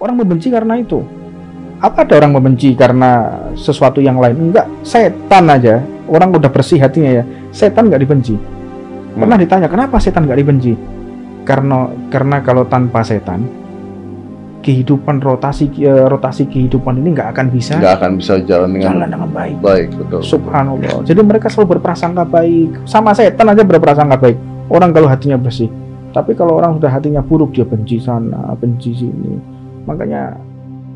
Orang membenci karena itu. Apa ada orang membenci karena sesuatu yang lain? Enggak, setan aja. Orang udah bersih hatinya ya, setan nggak dibenci. Pernah ditanya, kenapa setan nggak dibenci? Karena kalau tanpa setan, kehidupan rotasi kehidupan ini nggak akan bisa jalan dengan baik. Betul. Subhanallah. Jadi mereka selalu berprasangka baik. Sama setan aja berprasangka baik. Orang kalau hatinya bersih. Tapi kalau orang sudah hatinya buruk, dia benci sana, benci sini. Makanya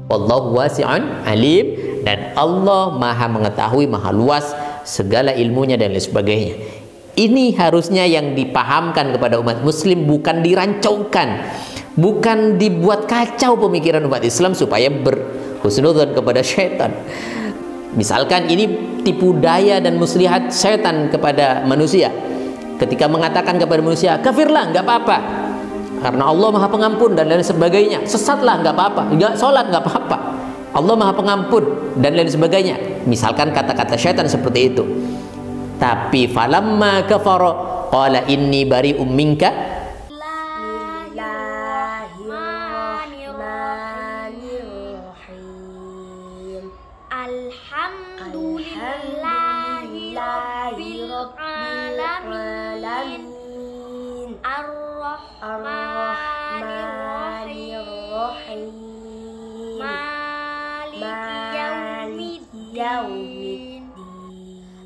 Wallahu wasi'un alim, dan Allah maha mengetahui, maha luas segala ilmunya dan lain sebagainya. Ini harusnya yang dipahamkan kepada umat muslim, bukan dirancaukan, bukan dibuat kacau pemikiran umat Islam supaya berhusnudzon kepada syaitan. Misalkan ini tipu daya dan muslihat syaitan kepada manusia. Ketika mengatakan kepada manusia, kafirlah, nggak apa-apa, karena Allah maha pengampun dan lain sebagainya. Sesatlah, nggak apa-apa, nggak sholat nggak apa-apa, Allah maha pengampun dan lain sebagainya. Misalkan kata-kata syaitan seperti itu. Tapi falamma kafara qala inni bari'um minka.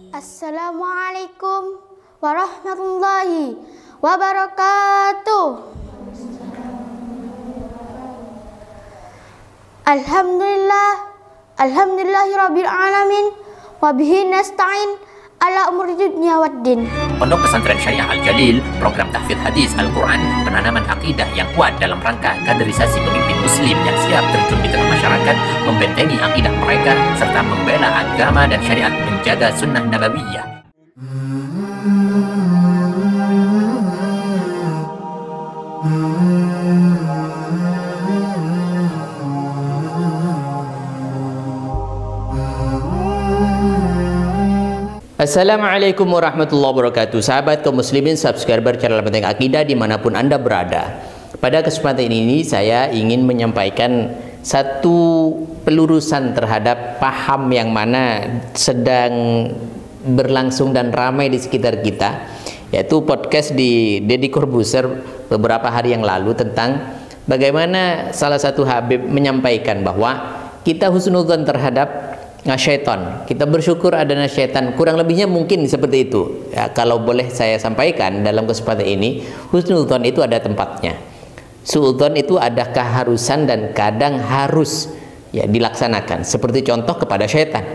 Assalamualaikum warahmatullahi wabarakatuh. Alhamdulillahirabbil alamin wa bihi nasta'in ala umuri dunya waddin. Pondok Pesantren Syariah Al-Jalil, program tahfidz hadis Al-Quran, penanaman akidah yang kuat dalam rangka kaderisasi pemimpin muslim yang siap terjun di tengah masyarakat, membentengi akidah mereka, serta membela agama dan syariat, menjaga sunnah nabawiyah. Assalamualaikum warahmatullahi wabarakatuh. Sahabat kaum muslimin, subscriber channel Penting Akidah dimanapun Anda berada. Pada kesempatan ini saya ingin menyampaikan satu pelurusan terhadap paham yang mana sedang berlangsung dan ramai di sekitar kita, yaitu podcast di Deddy Corbuzier beberapa hari yang lalu tentang bagaimana salah satu Habib menyampaikan bahwa kita husnudzon terhadap syaitan, kita bersyukur adanya syaitan, kurang lebihnya mungkin seperti itu ya. Kalau boleh saya sampaikan dalam kesempatan ini, husnudzon itu ada tempatnya, suudzon itu ada keharusan dan kadang harus ya dilaksanakan. Seperti contoh kepada syaitan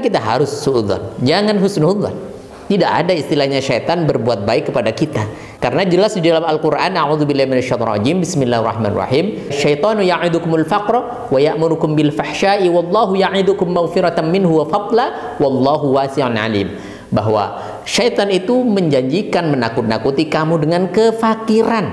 kita harus suudzon, jangan husnudzon. Tidak ada istilahnya syaitan berbuat baik kepada kita, karena jelas di dalam Al-Quran, a'udzubillahi minasyaitonirrajim, bismillahirrahmanirrahim, syaitanu ya'idukumul faqra wa ya'murukum bil fahsya'i wallahu ya'idukum maghfiratan minhu wa fadla wallahu wasi'un alim. Bahwa syaitan itu menjanjikan menakut-nakuti kamu dengan kefakiran.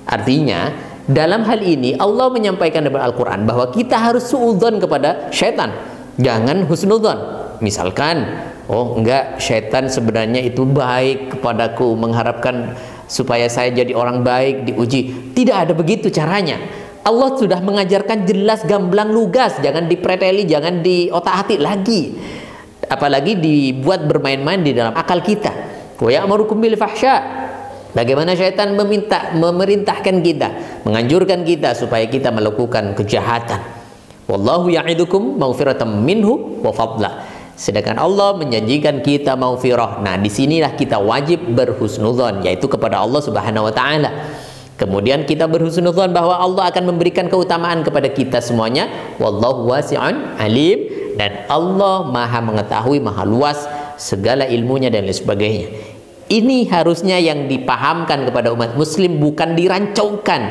Artinya dalam hal ini Allah menyampaikan dalam Al-Quran bahwa kita harus suudzon kepada syaitan, jangan husnudzon. Misalkan, oh enggak, syaitan sebenarnya itu baik kepadaku, mengharapkan supaya saya jadi orang baik, diuji. Tidak ada begitu caranya. Allah sudah mengajarkan jelas, gamblang, lugas, jangan dipreteli, jangan diotak-atik lagi, apalagi dibuat bermain-main di dalam akal kita. Wa ya'murukum bil fahsya, bagaimana syaitan memerintahkan kita, menganjurkan kita supaya kita melakukan kejahatan. Wallahu ya'idukum maghfiratan minhu wa fadla, sedangkan Allah menjanjikan kita maghfirah. Nah, disinilah kita wajib berhusnudzon, yaitu kepada Allah Subhanahu wa Ta'ala. Kemudian kita berhusnudzon bahwa Allah akan memberikan keutamaan kepada kita semuanya. Wallahu wasi'un alim, dan Allah maha mengetahui, maha luas segala ilmunya dan lain sebagainya. Ini harusnya yang dipahamkan kepada umat muslim, bukan dirancaukan,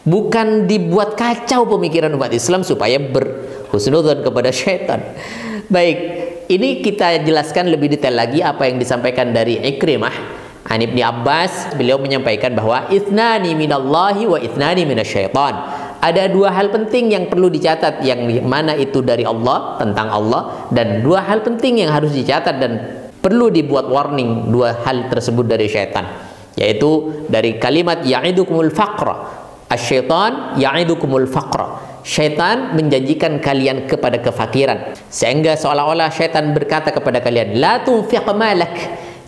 bukan dibuat kacau pemikiran umat Islam supaya berhusnudzon kepada syaitan. Baik, ini kita jelaskan lebih detail lagi apa yang disampaikan dari Ikrimah an Ibni Abbas. Beliau menyampaikan bahwa ithnani minallahi wa ithnani minasyaitan. Ada dua hal penting yang perlu dicatat, yang mana itu dari Allah, tentang Allah, dan dua hal penting yang harus dicatat dan perlu dibuat warning. Dua hal tersebut dari syaitan, yaitu dari kalimat ya'idukumul faqra, Asyaitan ya'idukumul faqra. Syaitan menjanjikan kalian kepada kefakiran, sehingga seolah-olah syaitan berkata kepada kalian, la tunfiq malak,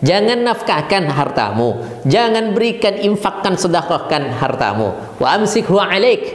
jangan nafkahkan hartamu, jangan berikan, infakkan, sedekahkan hartamu. Wa amsikhu alaik,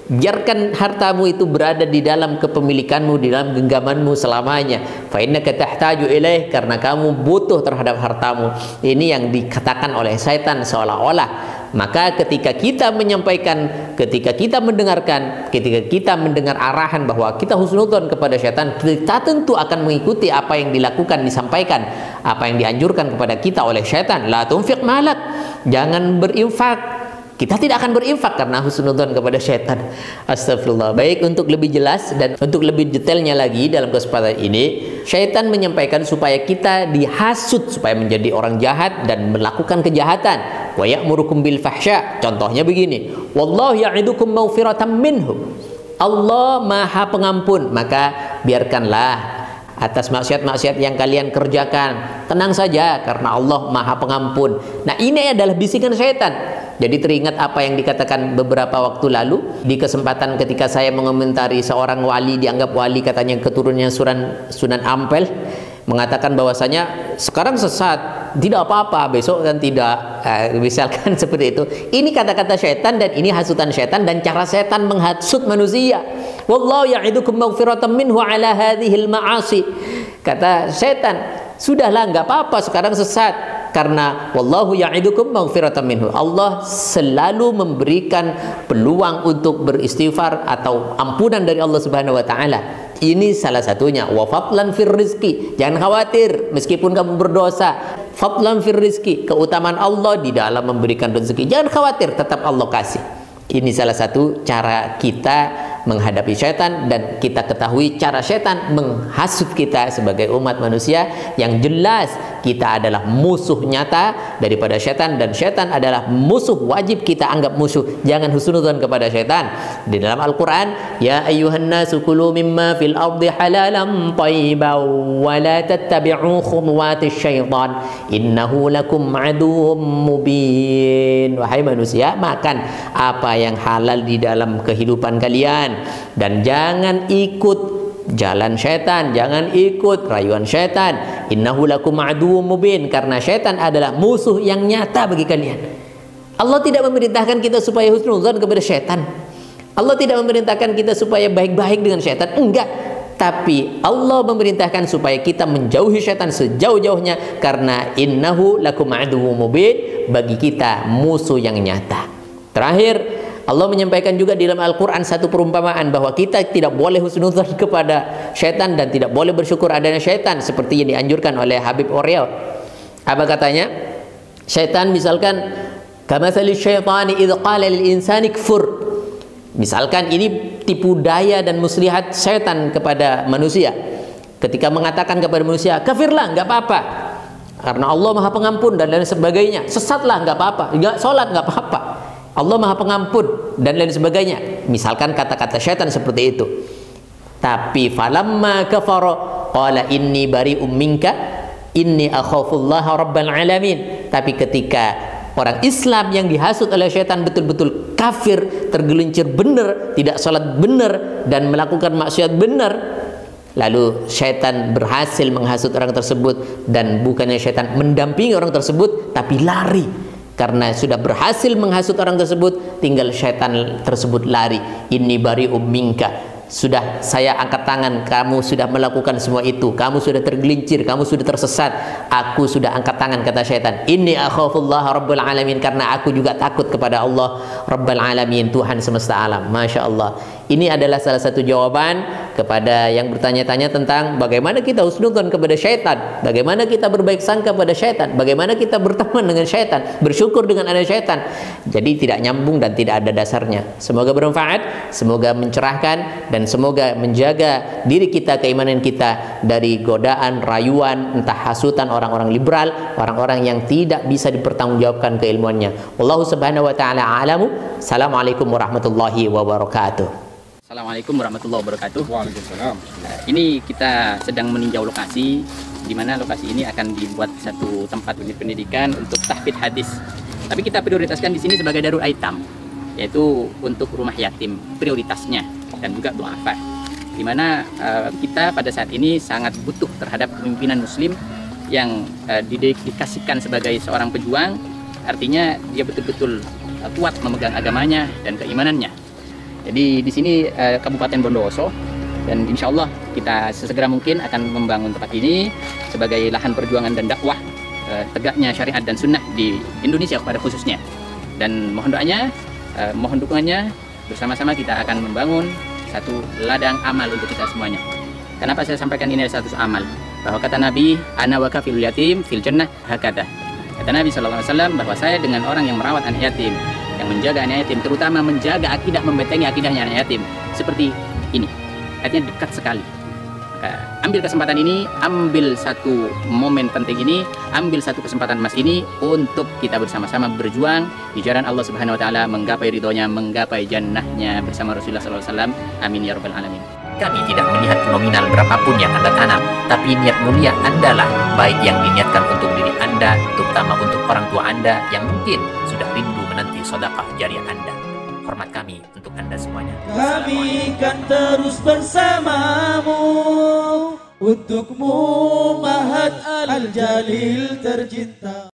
biarkan hartamu itu berada di dalam kepemilikanmu, di dalam genggamanmu selamanya. Fa innaka tahtaju ilaih, karena kamu butuh terhadap hartamu. Ini yang dikatakan oleh syaitan seolah-olah. Maka ketika kita menyampaikan, ketika kita mendengarkan, ketika kita mendengar arahan bahwa kita husnudzon kepada syaitan, kita tentu akan mengikuti apa yang dilakukan, disampaikan, apa yang dianjurkan kepada kita oleh syaitan. La tunfiq malak, jangan berinfak. Kita tidak akan berinfak karena husnudzon kepada syaitan. Astagfirullah. Baik, untuk lebih jelas dan untuk lebih detailnya lagi dalam kesempatan ini, syaitan menyampaikan supaya kita dihasut supaya menjadi orang jahat dan melakukan kejahatan. Wa ya'murukum bil fahsya. Contohnya begini, wallahu ya'idukum maghfiratan minhu. Allah Maha Pengampun, maka biarkanlah atas maksiat-maksiat yang kalian kerjakan. Tenang saja karena Allah Maha Pengampun. Nah, ini adalah bisikan syaitan. Jadi teringat apa yang dikatakan beberapa waktu lalu di kesempatan ketika saya mengomentari seorang wali, dianggap wali, katanya keturunannya Sunan Ampel, mengatakan bahwasanya sekarang sesat, tidak apa-apa, besok kan tidak, misalkan seperti itu. Ini kata-kata syaitan dan ini hasutan syaitan dan cara syaitan menghasut manusia. Wallahu ya'idukum maghfiratan minhu ala hadhil ma'asi. Kata syaitan, sudahlah, nggak apa-apa sekarang sesat, karena wallahu ya'idukum maghfiratan minhu. Allah selalu memberikan peluang untuk beristighfar atau ampunan dari Allah Subhanahu wa taala. Ini salah satunya. Wa fadlan fir rizki, jangan khawatir meskipun kamu berdosa. Fadlan fir rizki, keutamaan Allah di dalam memberikan rezeki. Jangan khawatir, tetap Allah kasih. Ini salah satu cara kita menghadapi syaitan, dan kita ketahui cara syaitan menghasut kita sebagai umat manusia yang jelas kita adalah musuh nyata daripada syaitan, dan syaitan adalah musuh wajib kita anggap musuh. Jangan husnudzon kepada syaitan. Di dalam Al-Quran, ya ayyuhan nasu kulu mimma fil ardi halalan thayyiban wa la tattabi'u khutuwatis syaitan innahu lakum aduwwum mubin. Wahai manusia, makan apa yang halal di dalam kehidupan kalian, dan jangan ikut jalan syaitan, jangan ikut rayuan syaitan. Innahu lakum aduwwum mubin, karena syaitan adalah musuh yang nyata bagi kalian. Allah tidak memerintahkan kita supaya husnudzon kepada syaitan. Allah tidak memerintahkan kita supaya baik-baik dengan syaitan, enggak. Tapi Allah memerintahkan supaya kita menjauhi syaitan sejauh-jauhnya, karena innahu lakum aduwwum mubin, bagi kita musuh yang nyata. Terakhir, Allah menyampaikan juga di dalam Al-Quran satu perumpamaan bahwa kita tidak boleh husnudzon kepada syaitan dan tidak boleh bersyukur adanya syaitan, seperti yang dianjurkan oleh Habib Oriel. Apa katanya? Syaitan misalkan kamatsali syaitani idz qala lil insani kfur. Misalkan ini tipu daya dan muslihat syaitan kepada manusia. Ketika mengatakan kepada manusia, kafirlah, nggak apa-apa, karena Allah Maha Pengampun dan lain sebagainya. Sesatlah, nggak apa-apa, nggak sholat, nggak apa-apa, Allah Maha Pengampun dan lain sebagainya. Misalkan kata-kata syaitan seperti itu. Tapi falamma kafara qala inni bari'um minka inni akhafullaha rabbal alamin. Tapi ketika orang Islam yang dihasut oleh syaitan betul-betul kafir, tergelincir benar, tidak sholat benar dan melakukan maksiat benar, lalu syaitan berhasil menghasut orang tersebut, dan bukannya syaitan mendampingi orang tersebut tapi lari. Karena sudah berhasil menghasut orang tersebut, tinggal syaitan tersebut lari. Inni bari'um minka, sudah saya angkat tangan, kamu sudah melakukan semua itu, kamu sudah tergelincir, kamu sudah tersesat, aku sudah angkat tangan, kata syaitan. Inni akhafullah rabbul alamin, karena aku juga takut kepada Allah rabbul alamin, Tuhan semesta alam. Masya Allah. Ini adalah salah satu jawaban kepada yang bertanya-tanya tentang bagaimana kita husnudzon kepada syaitan, bagaimana kita berbaik sangka pada syaitan, bagaimana kita berteman dengan syaitan, bersyukur dengan ada syaitan. Jadi tidak nyambung dan tidak ada dasarnya. Semoga bermanfaat, semoga mencerahkan, dan semoga menjaga diri kita, keimanan kita dari godaan, rayuan, entah hasutan orang-orang liberal, orang-orang yang tidak bisa dipertanggungjawabkan keilmuannya. Wallahu subhanahu wa ta'ala a'lamu. Assalamualaikum warahmatullahi wabarakatuh. Assalamualaikum warahmatullahi wabarakatuh. Waalaikumsalam. Ini kita sedang meninjau lokasi, di mana lokasi ini akan dibuat satu tempat unit pendidikan untuk tahfidz hadis. Tapi kita prioritaskan di sini sebagai Darul Aitam. yaitu untuk rumah yatim prioritasnya dan juga duafa, di mana kita pada saat ini sangat butuh terhadap kepemimpinan muslim yang didedikasikan sebagai seorang pejuang, artinya dia betul-betul kuat memegang agamanya dan keimanannya. Jadi di sini Kabupaten Bondowoso, dan insya Allah kita sesegera mungkin akan membangun tempat ini sebagai lahan perjuangan dan dakwah tegaknya syariat dan sunnah di Indonesia pada khususnya. Dan mohon doanya, mohon dukungannya, bersama-sama kita akan membangun satu ladang amal untuk kita semuanya. Kenapa saya sampaikan ini ada satu amal? Bahwa kata Nabi, ana wa kafilul yatim fil jannah hakata. Kata Nabi SAW bahwa saya dengan orang yang merawat anak yatim, yang menjaga anak yatim, terutama menjaga akidah, membentengi akidahnya anak yatim, seperti ini. Artinya dekat sekali. Maka ambil kesempatan ini, ambil satu momen penting ini, ambil satu kesempatan emas ini untuk kita bersama-sama berjuang di jalan Allah Subhanahu Wa Taala, menggapai ridhonya, menggapai jannahnya bersama Rasulullah SAW. Amin ya rabbal alamin. Kami tidak melihat nominal berapapun yang Anda tanam, tapi niat mulia Anda lah, baik yang diniatkan untuk diri Anda, terutama untuk orang tua Anda yang mungkin sudah rindu menanti sedekah jariah Anda. Hormat kami untuk Anda semuanya. Kami kan terus bersamamu, untukmu Mahat Al-Jalil tercinta.